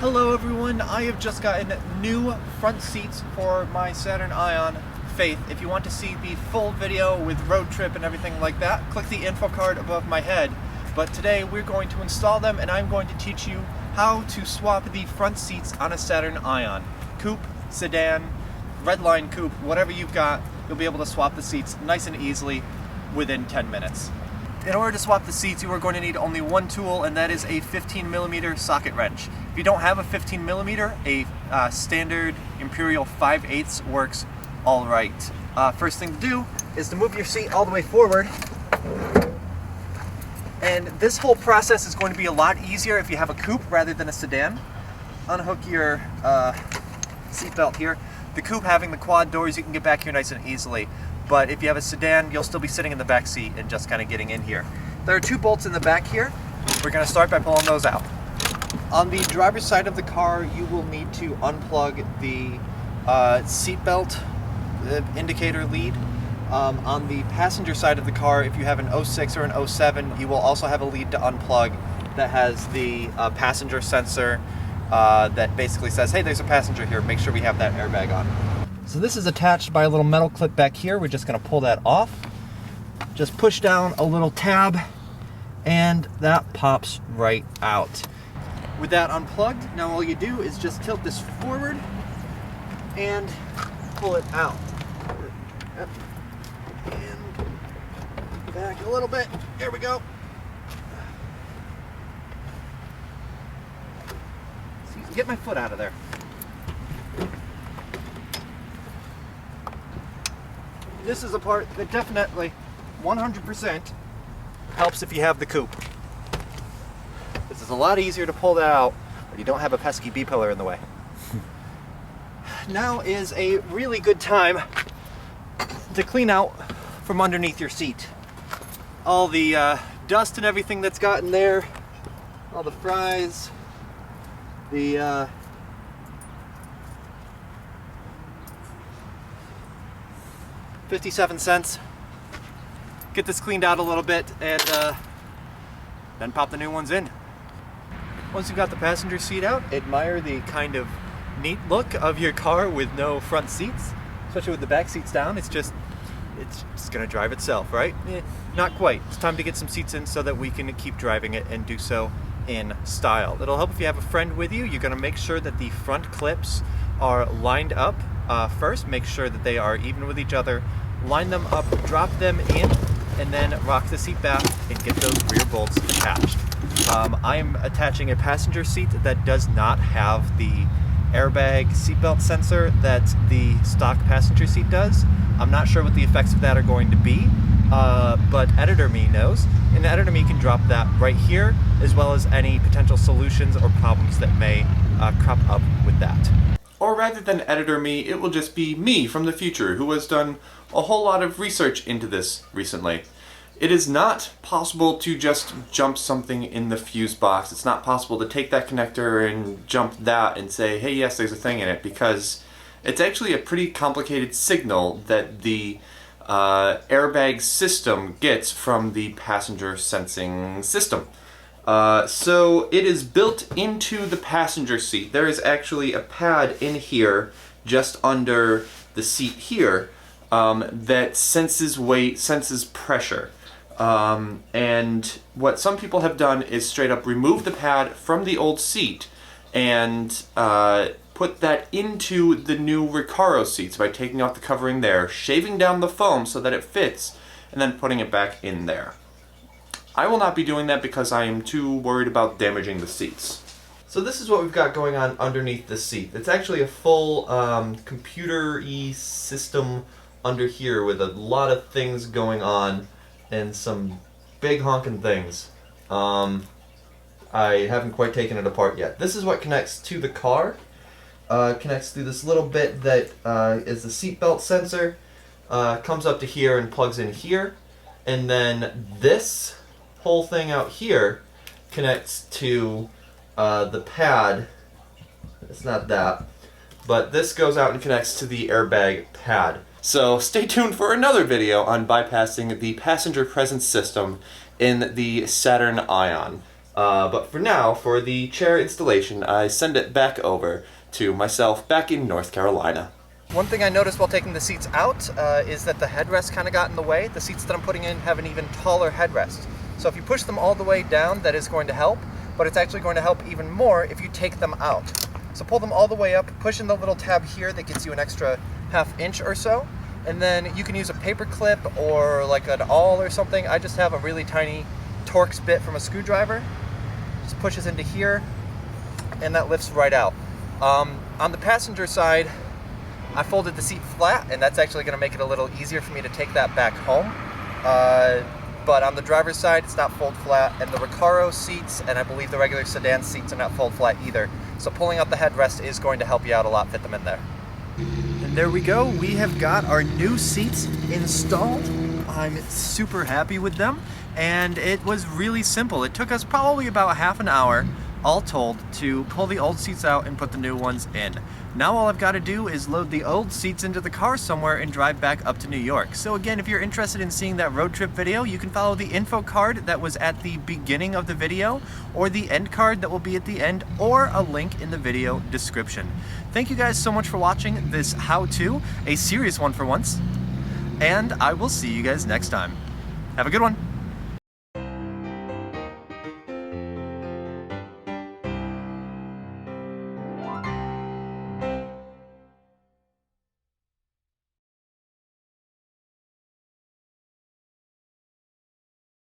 Hello everyone, I have just gotten new front seats for my Saturn ION Faith. If you want to see the full video with road trip and everything like that, click the info card above my head. But today we're going to install them and I'm going to teach you how to swap the front seats on a Saturn ION. Coupe, sedan, redline coupe, whatever you've got, you'll be able to swap the seats nice and easily within 10 minutes. In order to swap the seats, you are going to need only one tool, and that is a 15mm socket wrench. If you don't have a 15mm, a standard Imperial 5/8 works all right. First thing to do is to move your seat all the way forward. And this whole process is going to be a lot easier if you have a coupe rather than a sedan. Unhook your seatbelt here. The coupe having the quad doors, you can get back here nice and easily. But if you have a sedan, you'll still be sitting in the back seat and just kind of getting in here. There are two bolts in the back here. We're going to start by pulling those out. On the driver's side of the car, you will need to unplug the seatbelt indicator lead. On the passenger side of the car, if you have an 06 or an 07, you will also have a lead to unplug that has the passenger sensor that basically says, hey, there's a passenger here, make sure we have that airbag on. So this is attached by a little metal clip back here. We're just going to pull that off. Just push down a little tab and that pops right out. With that unplugged, now all you do is just tilt this forward and pull it out. And back a little bit. There we go. So get my foot out of there. This is a part that definitely 100% helps if you have the coupe. This is a lot easier to pull that out when you don't have a pesky B-pillar in the way. Now is a really good time to clean out from underneath your seat. All the dust and everything that's gotten there, all the fries, the 57 cents. Get this cleaned out a little bit and then pop the new ones in. Once you've got the passenger seat out, admire the kind of neat look of your car with no front seats, especially with the back seats down. It's just gonna drive itself, right? Not quite. It's time to get some seats in so that we can keep driving it and do so in style. It'll help if you have a friend with you. You're gonna make sure that the front clips are lined up first. Make sure that they are even with each other. Line them up, drop them in, and then rock the seat back and get those rear bolts attached. I'm attaching a passenger seat that does not have the airbag seatbelt sensor that the stock passenger seat does. I'm not sure what the effects of that are going to be, but Editor Me knows, and Editor Me can drop that right here, as well as any potential solutions or problems that may crop up with that. Or rather than Editor Me, it will just be me from the future who has done a whole lot of research into this recently. It is not possible to just jump something in the fuse box. It's not possible to take that connector and jump that and say, hey, yes, there's a thing in it, because it's actually a pretty complicated signal that the airbag system gets from the passenger sensing system. So it is built into the passenger seat. There is actually a pad in here just under the seat here that senses weight, senses pressure. And what some people have done is straight up remove the pad from the old seat and put that into the new Recaro seats by taking off the covering there, shaving down the foam so that it fits, and then putting it back in there. I will not be doing that because I am too worried about damaging the seats. So this is what we've got going on underneath the seat. It's actually a full computer-y system under here with a lot of things going on and some big honking things. I haven't quite taken it apart yet. This is what connects to the car. Connects through this little bit that is the seatbelt sensor. Comes up to here and plugs in here. And then this whole thing out here connects to the pad. It's not that, but this goes out and connects to the airbag pad. So stay tuned for another video on bypassing the passenger presence system in the Saturn ION. But for now, for the chair installation, I send it back over to myself back in North Carolina. One thing I noticed while taking the seats out is that the headrest kind of got in the way. The seats that I'm putting in have an even taller headrest. So if you push them all the way down, that is going to help, but it's actually going to help even more if you take them out. So pull them all the way up, push in the little tab here that gets you an extra ½ inch or so, and then you can use a paper clip or like an awl or something. I just have a really tiny Torx bit from a screwdriver. Just pushes into here, and that lifts right out. On the passenger side, I folded the seat flat, and that's actually going to make it a little easier for me to take that back home. But on the driver's side, it's not fold flat, and the Recaro seats, and I believe the regular sedan seats are not fold flat either. So pulling out the headrest is going to help you out a lot, fit them in there. And there we go, we have got our new seats installed. I'm super happy with them, and it was really simple. It took us probably about half an hour, all told, to pull the old seats out and put the new ones in. Now all I've got to do is load the old seats into the car somewhere and drive back up to New York. So again, if you're interested in seeing that road trip video, you can follow the info card that was at the beginning of the video, or the end card that will be at the end, or a link in the video description. Thank you guys so much for watching this how-to, a serious one for once, and I will see you guys next time. Have a good one.